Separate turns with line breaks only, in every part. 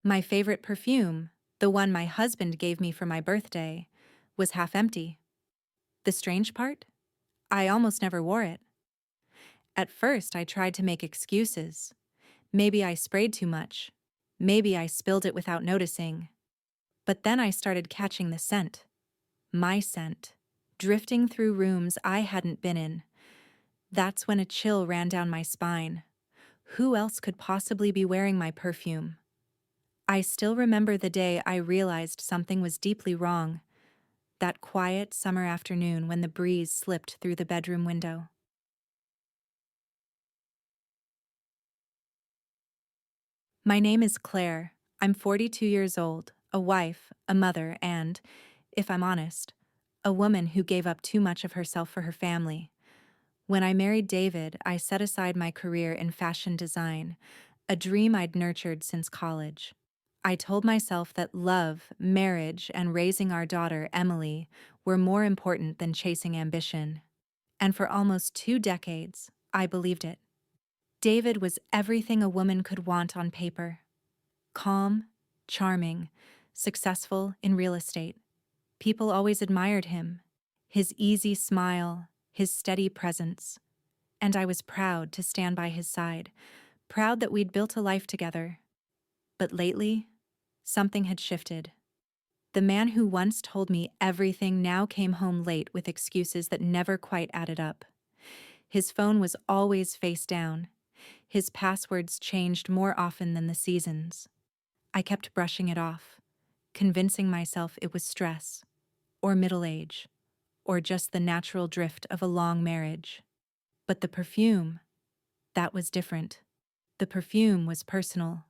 My favorite perfume, the one my husband gave me for my birthday, was half empty. The strange part? I almost never wore it. At first, I tried to make excuses. Maybe I sprayed too much. Maybe I spilled it without noticing. But then I started catching the scent. My scent. Drifting through rooms I hadn't been in. That's when a chill ran down my spine. Who else could possibly be wearing my perfume? I still remember the day I realized something was deeply wrong. That quiet summer afternoon when the breeze slipped through the bedroom window. My name is Claire. I'm 42 years old, a wife, a mother, and, if I'm honest, a woman who gave up too much of herself for her family. When I married David, I set aside my career in fashion design, a dream I'd nurtured since college. I told myself that love, marriage, and raising our daughter, Emily, were more important than chasing ambition. And for almost 2 decades, I believed it. David was everything a woman could want on paper. Calm, charming, successful in real estate. People always admired him, his easy smile, his steady presence. And I was proud to stand by his side, proud that we'd built a life together. But lately, something had shifted. The man who once told me everything now came home late with excuses that never quite added up. His phone was always face down. His passwords changed more often than the seasons. I kept brushing it off, convincing myself it was stress, or middle age, or just the natural drift of a long marriage. But the perfume, that was different. The perfume was personal.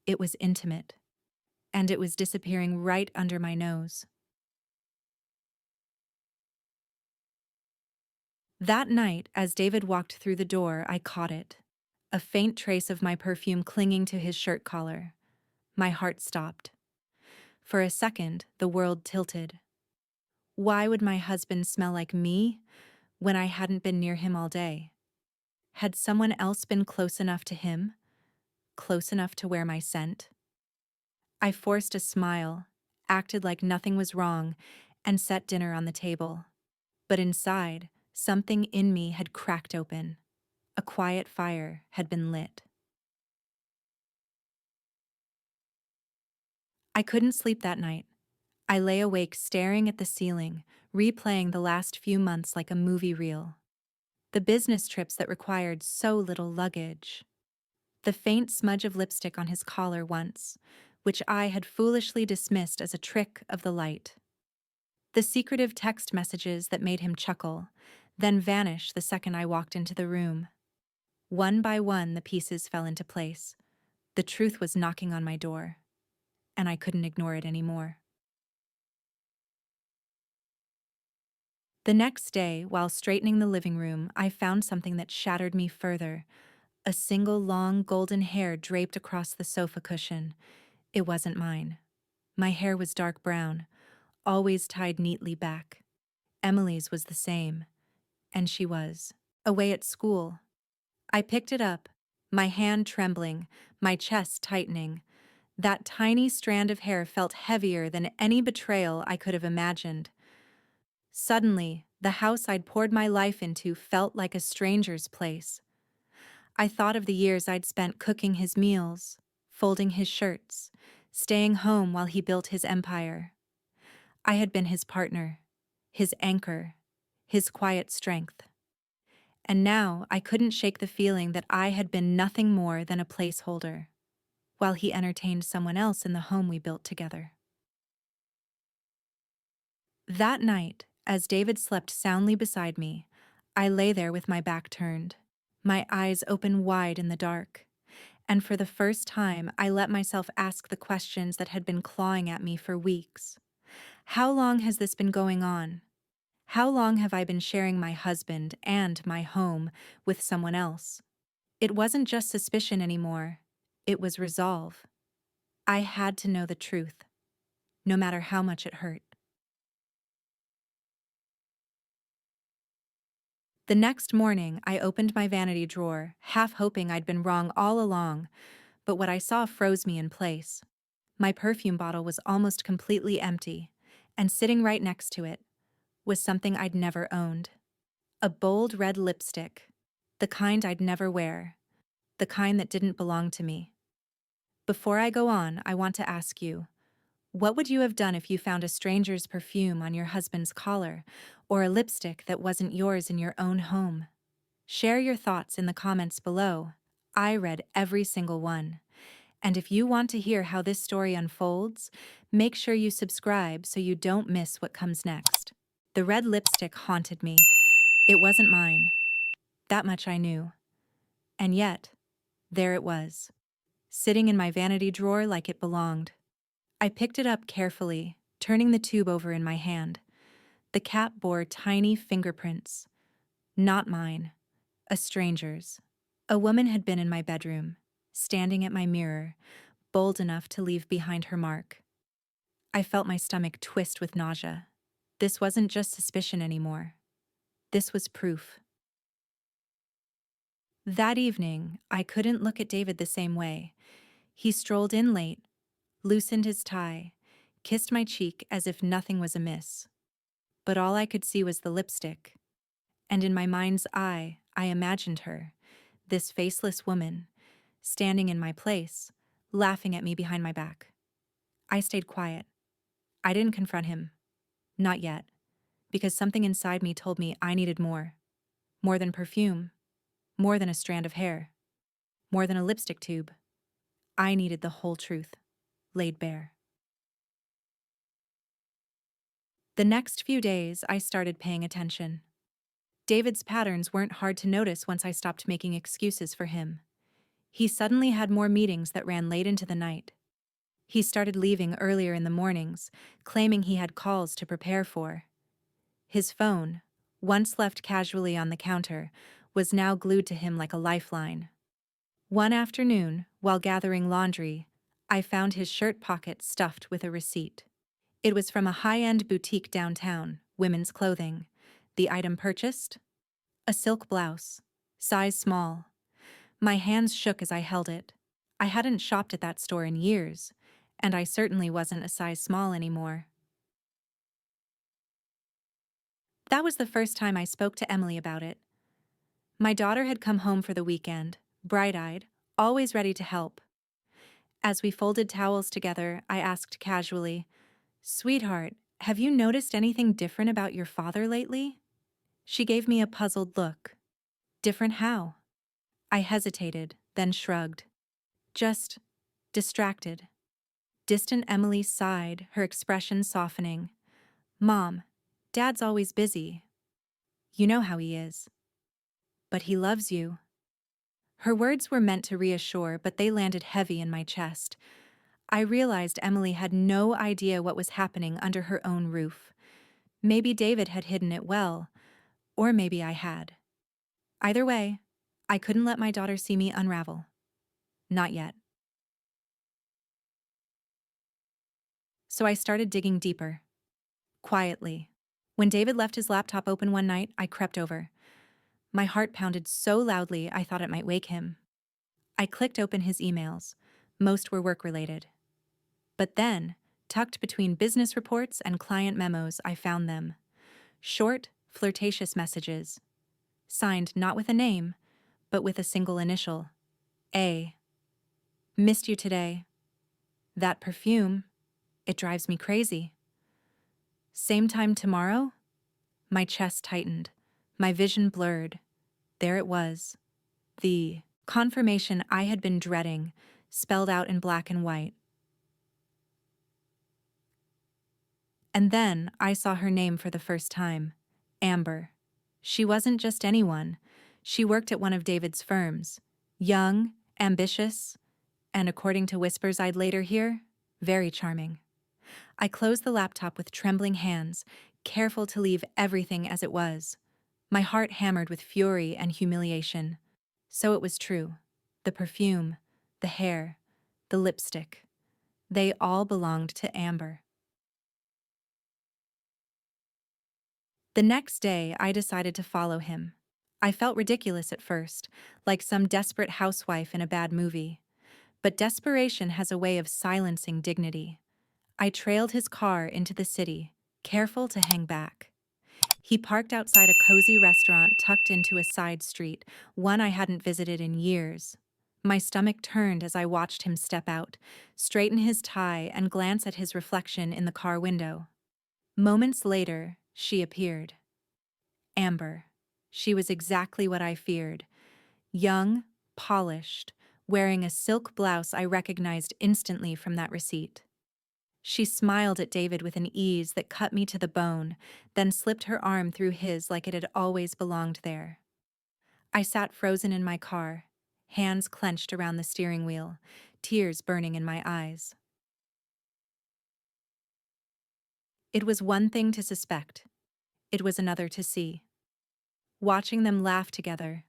It was intimate. And it was disappearing right under my nose. That night, as David walked through the door, I caught it. A faint trace of my perfume clinging to his shirt collar. My heart stopped. For a second, the world tilted. Why would my husband smell like me when I hadn't been near him all day? Had someone else been close enough to him? Close enough to wear my scent? I forced a smile, acted like nothing was wrong, and set dinner on the table. But inside, something in me had cracked open. A quiet fire had been lit. I couldn't sleep that night. I lay awake staring at the ceiling, replaying the last few months like a movie reel. The business trips that required so little luggage. The faint smudge of lipstick on his collar once, which I had foolishly dismissed as a trick of the light. The secretive text messages that made him chuckle, then vanish the second I walked into the room. One by one, the pieces fell into place. The truth was knocking on my door, and I couldn't ignore it anymore. The next day, while straightening the living room, I found something that shattered me further. A single long golden hair draped across the sofa cushion. It wasn't mine. My hair was dark brown, always tied neatly back. Emily's was the same, and she was away at school. I picked it up, my hand trembling, my chest tightening. That tiny strand of hair felt heavier than any betrayal I could have imagined. Suddenly, the house I'd poured my life into felt like a stranger's place. I thought of the years I'd spent cooking his meals, folding his shirts, staying home while he built his empire. I had been his partner, his anchor, his quiet strength. And now I couldn't shake the feeling that I had been nothing more than a placeholder, while he entertained someone else in the home we built together. That night, as David slept soundly beside me, I lay there with my back turned, my eyes open wide in the dark. And for the first time, I let myself ask the questions that had been clawing at me for weeks. How long has this been going on? How long have I been sharing my husband and my home with someone else? It wasn't just suspicion anymore. It was resolve. I had to know the truth, no matter how much it hurt. The next morning, I opened my vanity drawer, half hoping I'd been wrong all along, but what I saw froze me in place. My perfume bottle was almost completely empty, and sitting right next to it was something I'd never owned. A bold red lipstick, the kind I'd never wear, the kind that didn't belong to me. Before I go on, I want to ask you, what would you have done if you found a stranger's perfume on your husband's collar, or a lipstick that wasn't yours in your own home? Share your thoughts in the comments below. I read every single one. And if you want to hear how this story unfolds, make sure you subscribe so you don't miss what comes next. The red lipstick haunted me. It wasn't mine. That much I knew. And yet, there it was, sitting in my vanity drawer like it belonged. I picked it up carefully, turning the tube over in my hand. The cap bore tiny fingerprints. Not mine, a stranger's. A woman had been in my bedroom, standing at my mirror, bold enough to leave behind her mark. I felt my stomach twist with nausea. This wasn't just suspicion anymore. This was proof. That evening, I couldn't look at David the same way. He strolled in late, loosened his tie, kissed my cheek as if nothing was amiss. But all I could see was the lipstick. And in my mind's eye, I imagined her, this faceless woman, standing in my place, laughing at me behind my back. I stayed quiet. I didn't confront him. Not yet. Because something inside me told me I needed more. More than perfume. More than a strand of hair. More than a lipstick tube. I needed the whole truth, laid bare. The next few days, I started paying attention. David's patterns weren't hard to notice once I stopped making excuses for him. He suddenly had more meetings that ran late into the night. He started leaving earlier in the mornings, claiming he had calls to prepare for. His phone, once left casually on the counter, was now glued to him like a lifeline. One afternoon, while gathering laundry, I found his shirt pocket stuffed with a receipt. It was from a high-end boutique downtown, women's clothing. The item purchased? A silk blouse, size small. My hands shook as I held it. I hadn't shopped at that store in years, and I certainly wasn't a size small anymore. That was the first time I spoke to Emily about it. My daughter had come home for the weekend, bright-eyed, always ready to help. As we folded towels together, I asked casually, "Sweetheart, have you noticed anything different about your father lately?" She gave me a puzzled look. Different how? I hesitated, then shrugged. Just distracted. Distant Emily sighed, her expression softening. "Mom, Dad's always busy. You know how he is. But he loves you." Her words were meant to reassure, but they landed heavy in my chest. I realized Emily had no idea what was happening under her own roof. Maybe David had hidden it well, or maybe I had. Either way, I couldn't let my daughter see me unravel. Not yet. So I started digging deeper. Quietly. When David left his laptop open one night, I crept over. My heart pounded so loudly I thought it might wake him. I clicked open his emails. Most were work-related. But then, tucked between business reports and client memos, I found them. Short, flirtatious messages. Signed not with a name, but with a single initial. A. "Missed you today. That perfume, it drives me crazy." "Same time tomorrow?" My chest tightened. My vision blurred. There it was. The confirmation I had been dreading, spelled out in black and white. And then I saw her name for the first time. Amber. She wasn't just anyone. She worked at one of David's firms. Young, ambitious, and according to whispers I'd later hear, very charming. I closed the laptop with trembling hands, careful to leave everything as it was. My heart hammered with fury and humiliation. So it was true. The perfume, the hair, the lipstick. They all belonged to Amber. The next day, I decided to follow him. I felt ridiculous at first, like some desperate housewife in a bad movie. But desperation has a way of silencing dignity. I trailed his car into the city, careful to hang back. He parked outside a cozy restaurant tucked into a side street, one I hadn't visited in years. My stomach turned as I watched him step out, straighten his tie, and glance at his reflection in the car window. Moments later, she appeared. Amber. She was exactly what I feared. Young, polished, wearing a silk blouse I recognized instantly from that receipt. She smiled at David with an ease that cut me to the bone, then slipped her arm through his like it had always belonged there. I sat frozen in my car, hands clenched around the steering wheel, tears burning in my eyes. It was one thing to suspect. It was another to see. Watching them laugh together,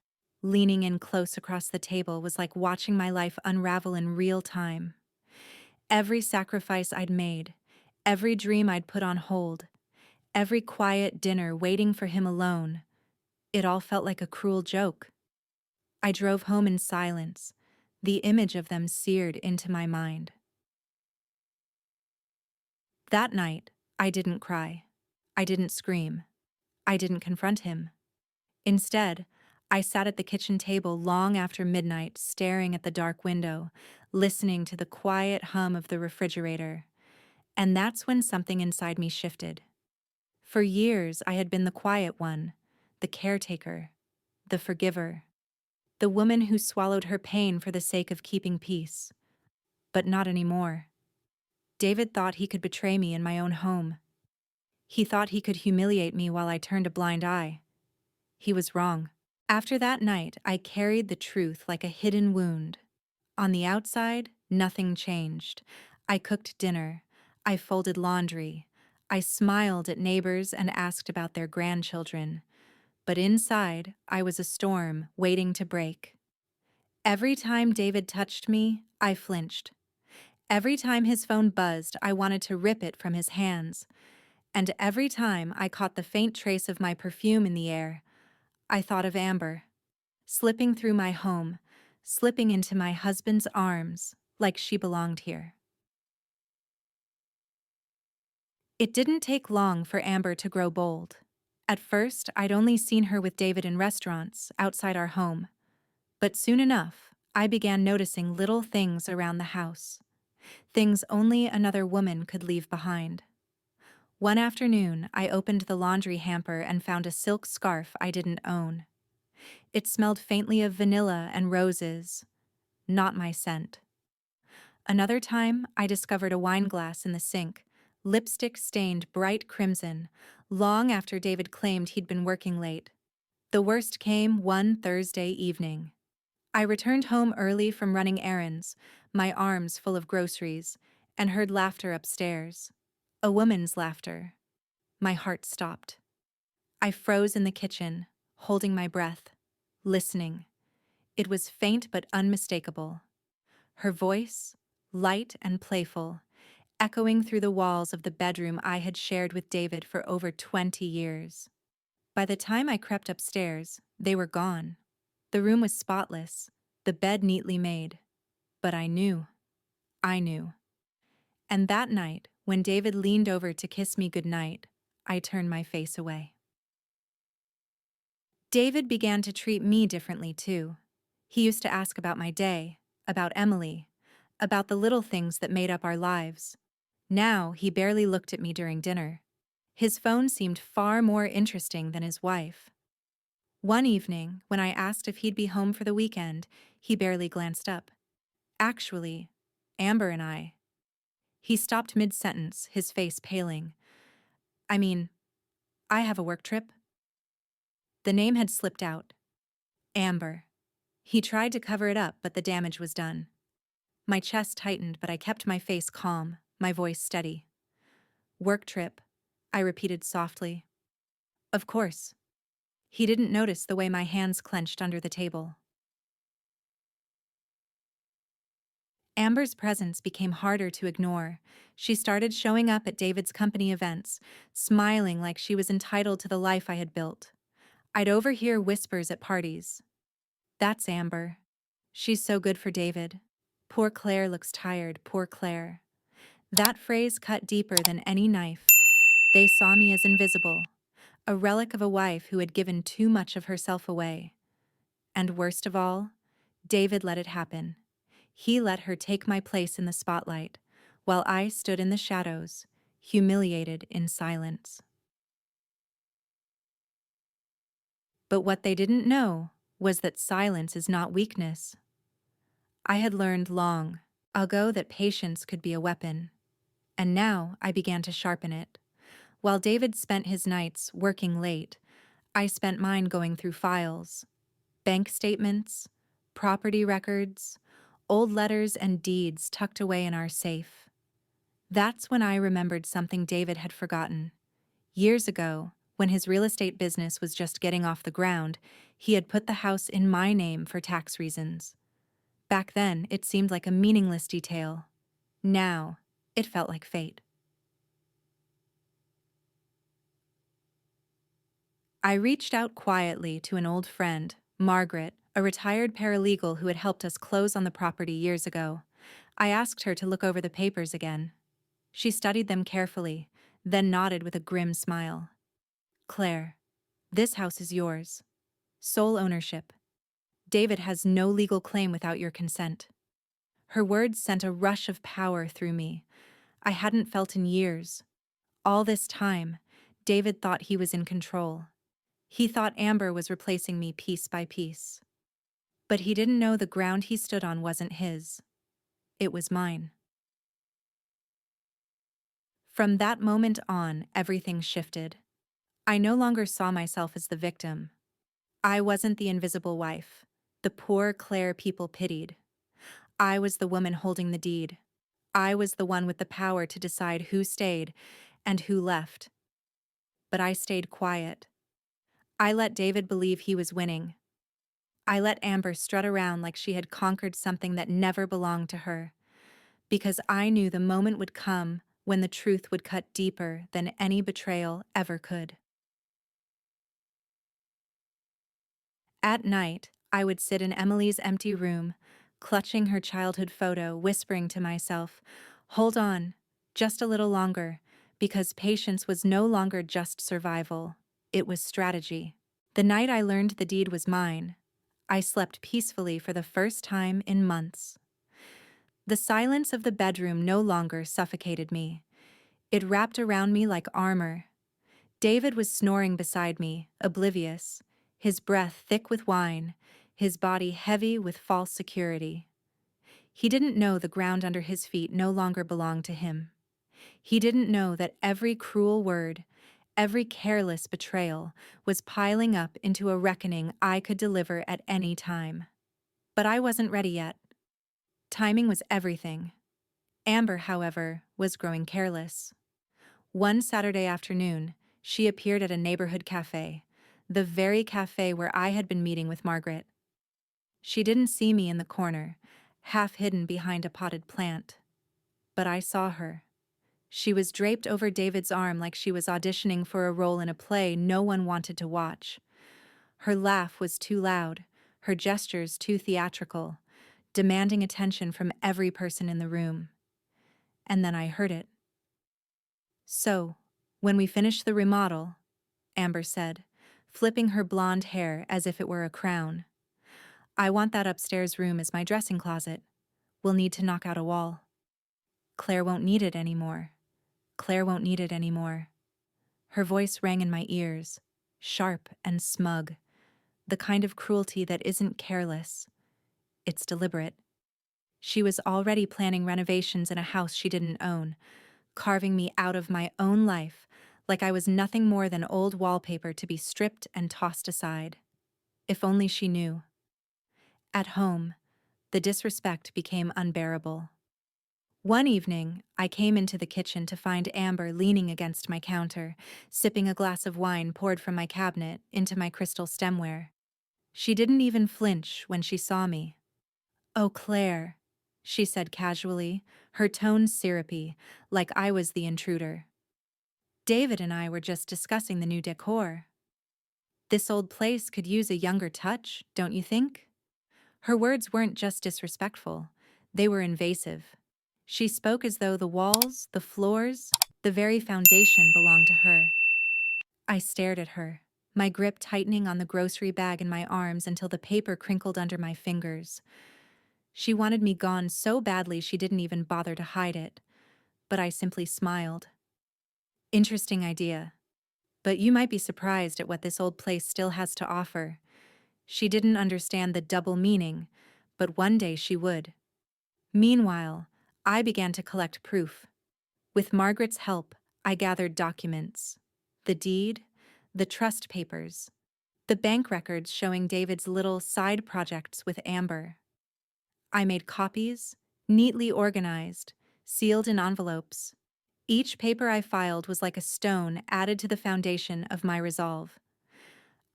leaning in close across the table, was like watching my life unravel in real time. Every sacrifice I'd made, every dream I'd put on hold, every quiet dinner waiting for him alone, it all felt like a cruel joke. I drove home in silence, the image of them seared into my mind. That night, I didn't cry. I didn't scream. I didn't confront him. Instead, I sat at the kitchen table long after midnight, staring at the dark window, listening to the quiet hum of the refrigerator. And that's when something inside me shifted. For years, I had been the quiet one, the caretaker, the forgiver, the woman who swallowed her pain for the sake of keeping peace. But not anymore. David thought he could betray me in my own home. He thought he could humiliate me while I turned a blind eye. He was wrong. After that night, I carried the truth like a hidden wound. On the outside, nothing changed. I cooked dinner. I folded laundry. I smiled at neighbors and asked about their grandchildren. But inside, I was a storm waiting to break. Every time David touched me, I flinched. Every time his phone buzzed, I wanted to rip it from his hands. And every time I caught the faint trace of my perfume in the air, I thought of Amber, slipping through my home, slipping into my husband's arms, like she belonged here. It didn't take long for Amber to grow bold. At first, I'd only seen her with David in restaurants outside our home. But soon enough, I began noticing little things around the house. Things only another woman could leave behind. One afternoon, I opened the laundry hamper and found a silk scarf I didn't own. It smelled faintly of vanilla and roses, not my scent. Another time, I discovered a wine glass in the sink, lipstick stained bright crimson, long after David claimed he'd been working late. The worst came one Thursday evening. I returned home early from running errands, my arms full of groceries, and heard laughter upstairs. A woman's laughter. My heart stopped. I froze in the kitchen, holding my breath, listening. It was faint but unmistakable. Her voice, light and playful, echoing through the walls of the bedroom I had shared with David for over 20 years. By the time I crept upstairs, they were gone. The room was spotless, the bed neatly made. But I knew. And that night, when David leaned over to kiss me goodnight, I turned my face away. David began to treat me differently too. He used to ask about my day, about Emily, about the little things that made up our lives. Now he barely looked at me during dinner. His phone seemed far more interesting than his wife. One evening, when I asked if he'd be home for the weekend, he barely glanced up. Actually, Amber and I. He stopped mid-sentence, his face paling. I mean, I have a work trip. The name had slipped out. Amber. He tried to cover it up, but the damage was done. My chest tightened, but I kept my face calm, my voice steady. Work trip, I repeated softly. Of course. He didn't notice the way my hands clenched under the table. Amber's presence became harder to ignore. She started showing up at David's company events, smiling like she was entitled to the life I had built. I'd overhear whispers at parties. That's Amber. She's so good for David. Poor Claire looks tired, poor Claire. That phrase cut deeper than any knife. They saw me as invisible, a relic of a wife who had given too much of herself away. And worst of all, David let it happen. He let her take my place in the spotlight, while I stood in the shadows, humiliated in silence. But what they didn't know was that silence is not weakness. I had learned long ago that patience could be a weapon, and now I began to sharpen it. While David spent his nights working late, I spent mine going through files, bank statements, property records, old letters and deeds tucked away in our safe. That's when I remembered something David had forgotten. Years ago, when his real estate business was just getting off the ground, he had put the house in my name for tax reasons. Back then, it seemed like a meaningless detail. Now, it felt like fate. I reached out quietly to an old friend, Margaret, a retired paralegal who had helped us close on the property years ago. I asked her to look over the papers again. She studied them carefully, then nodded with a grim smile. Claire, this house is yours. Sole ownership. David has no legal claim without your consent. Her words sent a rush of power through me. I hadn't felt in years. All this time, David thought he was in control. He thought Amber was replacing me piece by piece. But he didn't know the ground he stood on wasn't his. It was mine. From that moment on, everything shifted. I no longer saw myself as the victim. I wasn't the invisible wife, the poor Claire people pitied. I was the woman holding the deed. I was the one with the power to decide who stayed and who left. But I stayed quiet. I let David believe he was winning. I let Amber strut around like she had conquered something that never belonged to her, because I knew the moment would come when the truth would cut deeper than any betrayal ever could. At night, I would sit in Emily's empty room, clutching her childhood photo, whispering to myself, "Hold on, just a little longer," because patience was no longer just survival, it was strategy. The night I learned the deed was mine, I slept peacefully for the first time in months. The silence of the bedroom no longer suffocated me. It wrapped around me like armor. David was snoring beside me, oblivious, his breath thick with wine, his body heavy with false security. He didn't know the ground under his feet no longer belonged to him. He didn't know that every cruel word, every careless betrayal was piling up into a reckoning I could deliver at any time. But I wasn't ready yet. Timing was everything. Amber, however, was growing careless. One Saturday afternoon, she appeared at a neighborhood cafe, the very cafe where I had been meeting with Margaret. She didn't see me in the corner, half hidden behind a potted plant. But I saw her. She was draped over David's arm like she was auditioning for a role in a play no one wanted to watch. Her laugh was too loud, her gestures too theatrical, demanding attention from every person in the room. And then I heard it. "So, when we finish the remodel," Amber said, flipping her blonde hair as if it were a crown, "I want that upstairs room as my dressing closet. We'll need to knock out a wall. Claire won't need it anymore. Claire won't need it anymore." Her voice rang in my ears, sharp and smug, the kind of cruelty that isn't careless. It's deliberate. She was already planning renovations in a house she didn't own, carving me out of my own life like I was nothing more than old wallpaper to be stripped and tossed aside. If only she knew. At home, the disrespect became unbearable. One evening, I came into the kitchen to find Amber leaning against my counter, sipping a glass of wine poured from my cabinet into my crystal stemware. She didn't even flinch when she saw me. "Oh, Claire," she said casually, her tone syrupy, like I was the intruder. "David and I were just discussing the new decor. This old place could use a younger touch, don't you think?" Her words weren't just disrespectful. They were invasive. She spoke as though the walls, the floors, the very foundation belonged to her. I stared at her, my grip tightening on the grocery bag in my arms until the paper crinkled under my fingers. She wanted me gone so badly she didn't even bother to hide it, but I simply smiled. Interesting idea. But you might be surprised at what this old place still has to offer. She didn't understand the double meaning, but one day she would. Meanwhile, I began to collect proof. With Margaret's help, I gathered documents. The deed, the trust papers, the bank records showing David's little side projects with Amber. I made copies, neatly organized, sealed in envelopes. Each paper I filed was like a stone added to the foundation of my resolve.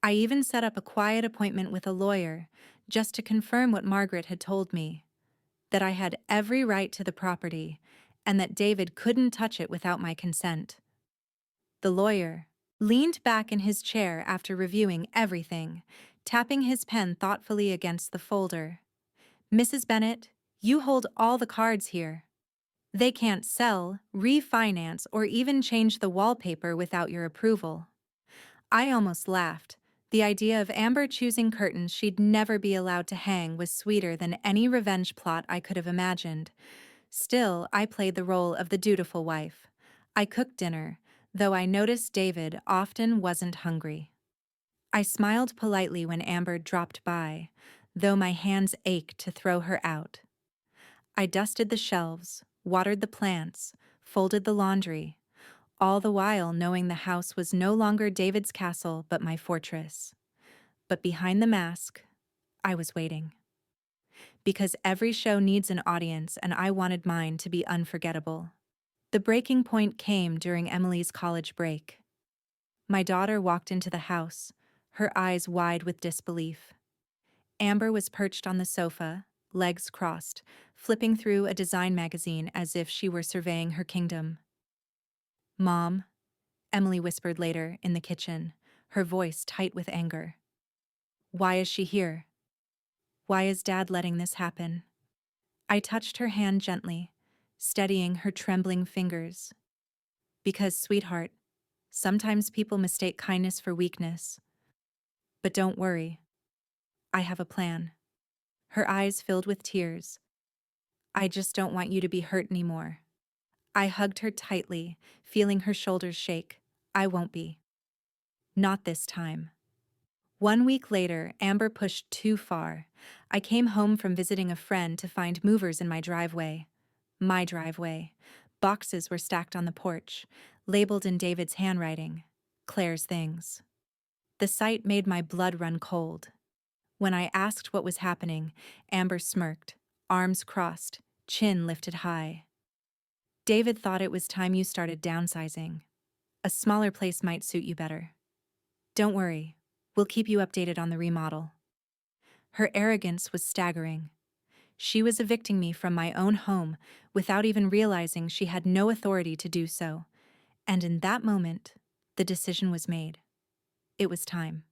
I even set up a quiet appointment with a lawyer just to confirm what Margaret had told me, that I had every right to the property and that David couldn't touch it without my consent. The lawyer leaned back in his chair after reviewing everything, tapping his pen thoughtfully against the folder. "Mrs. Bennet, you hold all the cards here. They can't sell, refinance, or even change the wallpaper without your approval." I almost laughed. The idea of Amber choosing curtains she'd never be allowed to hang was sweeter than any revenge plot I could have imagined. Still, I played the role of the dutiful wife. I cooked dinner, though I noticed David often wasn't hungry. I smiled politely when Amber dropped by, though my hands ached to throw her out. I dusted the shelves, watered the plants, folded the laundry, all the while knowing the house was no longer David's castle but my fortress. But behind the mask, I was waiting. Because every show needs an audience and I wanted mine to be unforgettable. The breaking point came during Emily's college break. My daughter walked into the house, her eyes wide with disbelief. Amber was perched on the sofa, legs crossed, flipping through a design magazine as if she were surveying her kingdom. "Mom," Emily whispered later in the kitchen, her voice tight with anger. "Why is she here? Why is Dad letting this happen?" I touched her hand gently, steadying her trembling fingers. "Because, sweetheart, sometimes people mistake kindness for weakness. But don't worry. I have a plan." Her eyes filled with tears. "I just don't want you to be hurt anymore." I hugged her tightly, feeling her shoulders shake. "I won't be. Not this time." 1 week later, Amber pushed too far. I came home from visiting a friend to find movers in my driveway. My driveway. Boxes were stacked on the porch, labeled in David's handwriting. "Claire's things." The sight made my blood run cold. When I asked what was happening, Amber smirked, arms crossed, chin lifted high. "David thought it was time you started downsizing. A smaller place might suit you better. Don't worry, we'll keep you updated on the remodel." Her arrogance was staggering. She was evicting me from my own home without even realizing she had no authority to do so. And in that moment, the decision was made. It was time.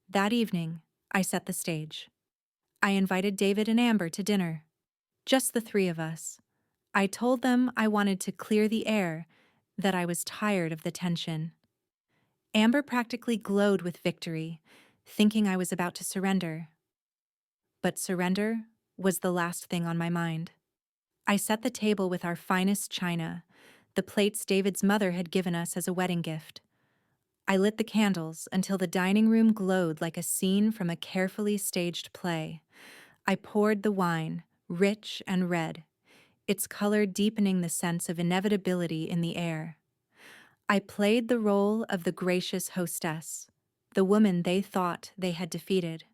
That evening, I set the stage. I invited David and Amber to dinner. Just the three of us. I told them I wanted to clear the air, that I was tired of the tension. Amber practically glowed with victory, thinking I was about to surrender. But surrender was the last thing on my mind. I set the table with our finest china, the plates David's mother had given us as a wedding gift. I lit the candles until the dining room glowed like a scene from a carefully staged play. I poured the wine, rich and red, its color deepening the sense of inevitability in the air. I played the role of the gracious hostess, the woman they thought they had defeated.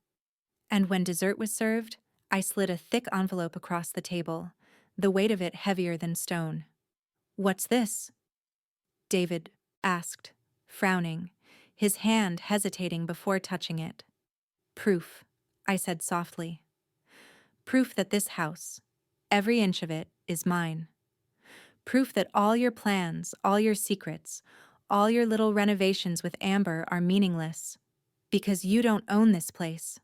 And when dessert was served, I slid a thick envelope across the table, the weight of it heavier than stone. "What's this?" David asked, frowning, his hand hesitating before touching it. "Proof," I said softly. "Proof that this house, every inch of it, is mine. Proof that all your plans, all your secrets, all your little renovations with Amber are meaningless, because you don't own this place."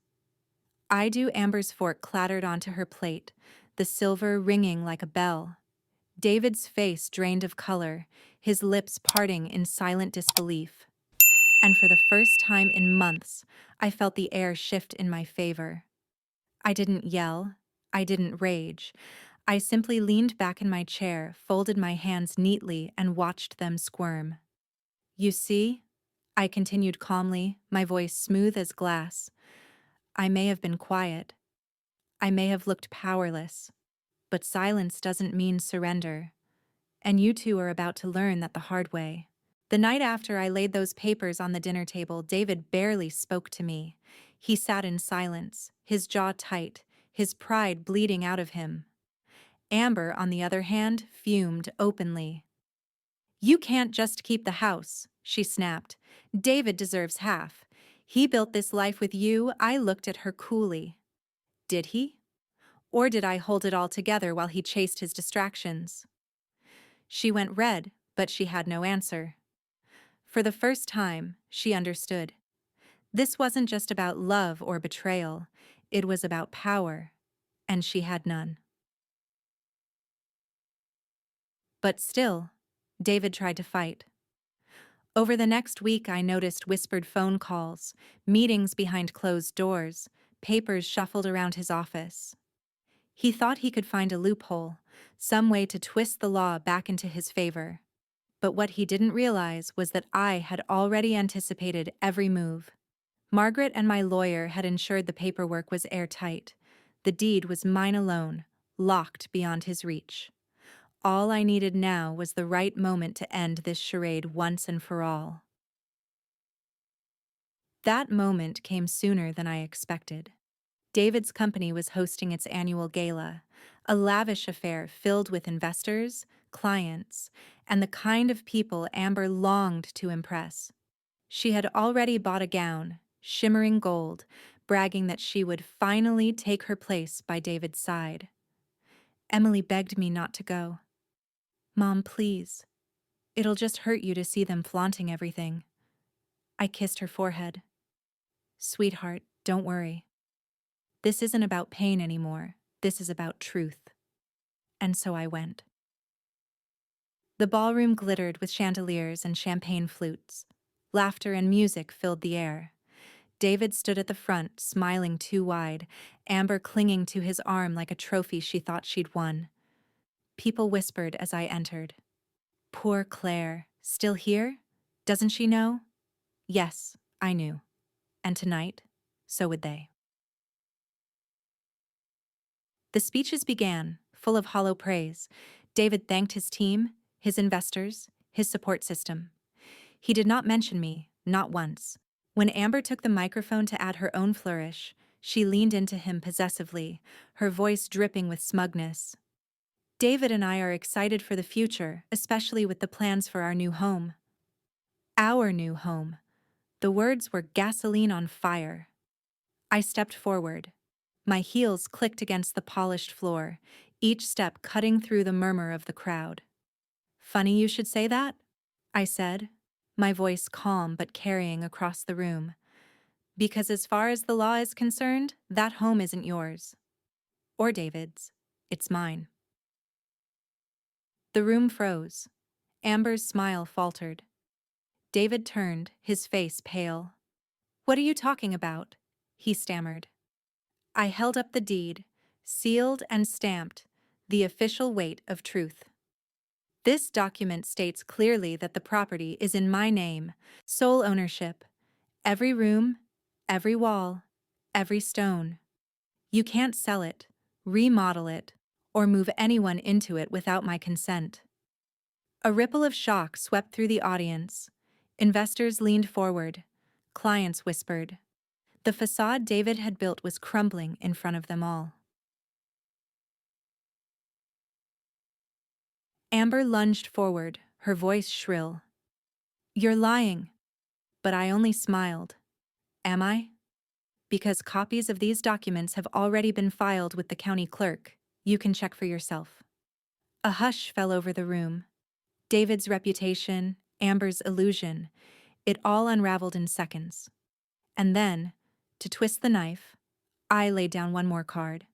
I do Amber's fork clattered onto her plate, the silver ringing like a bell. David's face drained of color, his lips parting in silent disbelief. And for the first time in months, I felt the air shift in my favor. I didn't yell. I didn't rage. I simply leaned back in my chair, folded my hands neatly, and watched them squirm. You see? I continued calmly, my voice smooth as glass. I may have been quiet. I may have looked powerless. But silence doesn't mean surrender. And you two are about to learn that the hard way. The night after I laid those papers on the dinner table, David barely spoke to me. He sat in silence, his jaw tight, his pride bleeding out of him. Amber, on the other hand, fumed openly. You can't just keep the house, she snapped. David deserves half. He built this life with you. I looked at her coolly. Did he? Or did I hold it all together while he chased his distractions? She went red, but she had no answer. For the first time, she understood. This wasn't just about love or betrayal. It was about power, and she had none. But still, David tried to fight. Over the next week, I noticed whispered phone calls, meetings behind closed doors, papers shuffled around his office. He thought he could find a loophole, some way to twist the law back into his favor. But what he didn't realize was that I had already anticipated every move. Margaret and my lawyer had ensured the paperwork was airtight. The deed was mine alone, locked beyond his reach. All I needed now was the right moment to end this charade once and for all. That moment came sooner than I expected. David's company was hosting its annual gala, a lavish affair filled with investors, clients, and the kind of people Amber longed to impress. She had already bought a gown, shimmering gold, bragging that she would finally take her place by David's side. Emily begged me not to go. Mom, please. It'll just hurt you to see them flaunting everything. I kissed her forehead. Sweetheart, don't worry. This isn't about pain anymore. This is about truth. And so I went. The ballroom glittered with chandeliers and champagne flutes. Laughter and music filled the air. David stood at the front, smiling too wide, Amber clinging to his arm like a trophy she thought she'd won. People whispered as I entered. Poor Claire, still here? Doesn't she know? Yes, I knew. And tonight, so would they. The speeches began, full of hollow praise. David thanked his team, his investors, his support system. He did not mention me, not once. When Amber took the microphone to add her own flourish, she leaned into him possessively, her voice dripping with smugness. David and I are excited for the future, especially with the plans for our new home. Our new home. The words were gasoline on fire. I stepped forward. My heels clicked against the polished floor, each step cutting through the murmur of the crowd. Funny you should say that, I said, my voice calm but carrying across the room. Because as far as the law is concerned, that home isn't yours. Or David's. It's mine. The room froze. Amber's smile faltered. David turned, his face pale. What are you talking about? He stammered. I held up the deed, sealed and stamped, the official weight of truth. This document states clearly that the property is in my name, sole ownership. Every room, every wall, every stone. You can't sell it, remodel it, or move anyone into it without my consent. A ripple of shock swept through the audience. Investors leaned forward. Clients whispered. The facade David had built was crumbling in front of them all. Amber lunged forward, her voice shrill. You're lying. But I only smiled. Am I? Because copies of these documents have already been filed with the county clerk. You can check for yourself. A hush fell over the room. David's reputation, Amber's illusion, it all unraveled in seconds. And then, to twist the knife, I laid down one more card.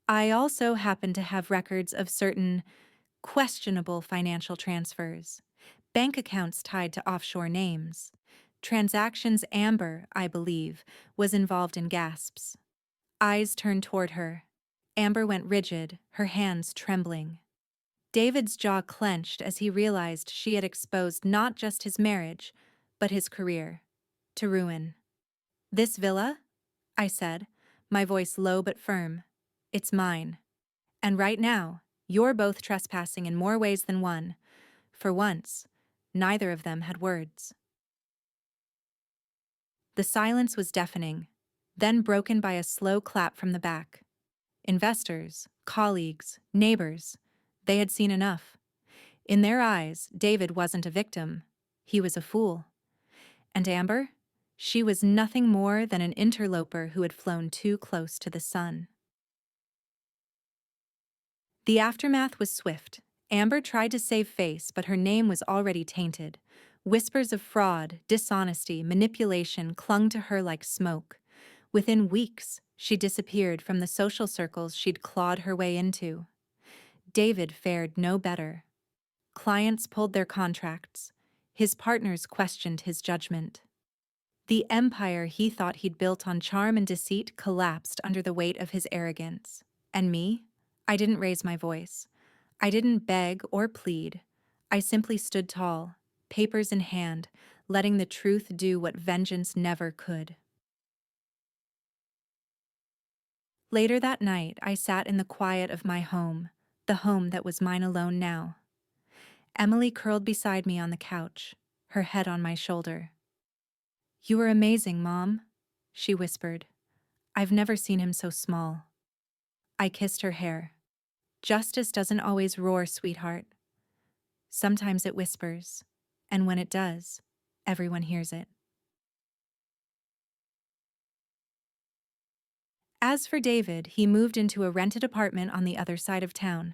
I also happen to have records of certain questionable financial transfers, bank accounts tied to offshore names, transactions Amber, I believe, was involved in. Gasps. Eyes turned toward her. Amber went rigid, her hands trembling. David's jaw clenched as he realized she had exposed not just his marriage, but his career. To ruin. "This villa?" I said, my voice low but firm. "It's mine. And right now, you're both trespassing in more ways than one." For once, neither of them had words. The silence was deafening, then broken by a slow clap from the back. Investors, colleagues, neighbors, they had seen enough. In their eyes, David wasn't a victim. He was a fool. And Amber? She was nothing more than an interloper who had flown too close to the sun. The aftermath was swift. Amber tried to save face, but her name was already tainted. Whispers of fraud, dishonesty, manipulation clung to her like smoke. Within weeks, she disappeared from the social circles she'd clawed her way into. David fared no better. Clients pulled their contracts. His partners questioned his judgment. The empire he thought he'd built on charm and deceit collapsed under the weight of his arrogance. And me? I didn't raise my voice. I didn't beg or plead. I simply stood tall, papers in hand, letting the truth do what vengeance never could. Later that night, I sat in the quiet of my home, the home that was mine alone now. Emily curled beside me on the couch, her head on my shoulder. "You are amazing, Mom," she whispered. "I've never seen him so small." I kissed her hair. "Justice doesn't always roar, sweetheart. Sometimes it whispers, and when it does, everyone hears it." As for David, he moved into a rented apartment on the other side of town.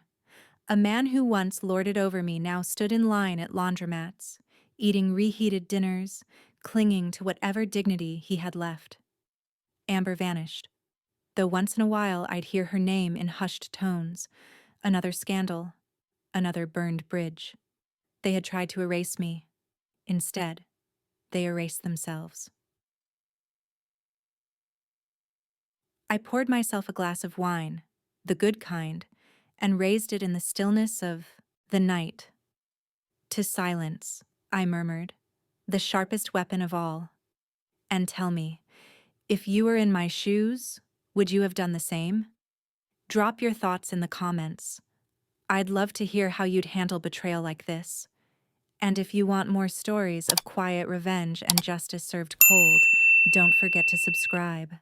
A man who once lorded over me now stood in line at laundromats, eating reheated dinners, clinging to whatever dignity he had left. Amber vanished, though once in a while I'd hear her name in hushed tones. Another scandal, another burned bridge. They had tried to erase me. Instead, they erased themselves. I poured myself a glass of wine, the good kind, and raised it in the stillness of the night. "To silence," I murmured, "the sharpest weapon of all. And tell me, if you were in my shoes, would you have done the same?" Drop your thoughts in the comments. I'd love to hear how you'd handle betrayal like this. And if you want more stories of quiet revenge and justice served cold, don't forget to subscribe.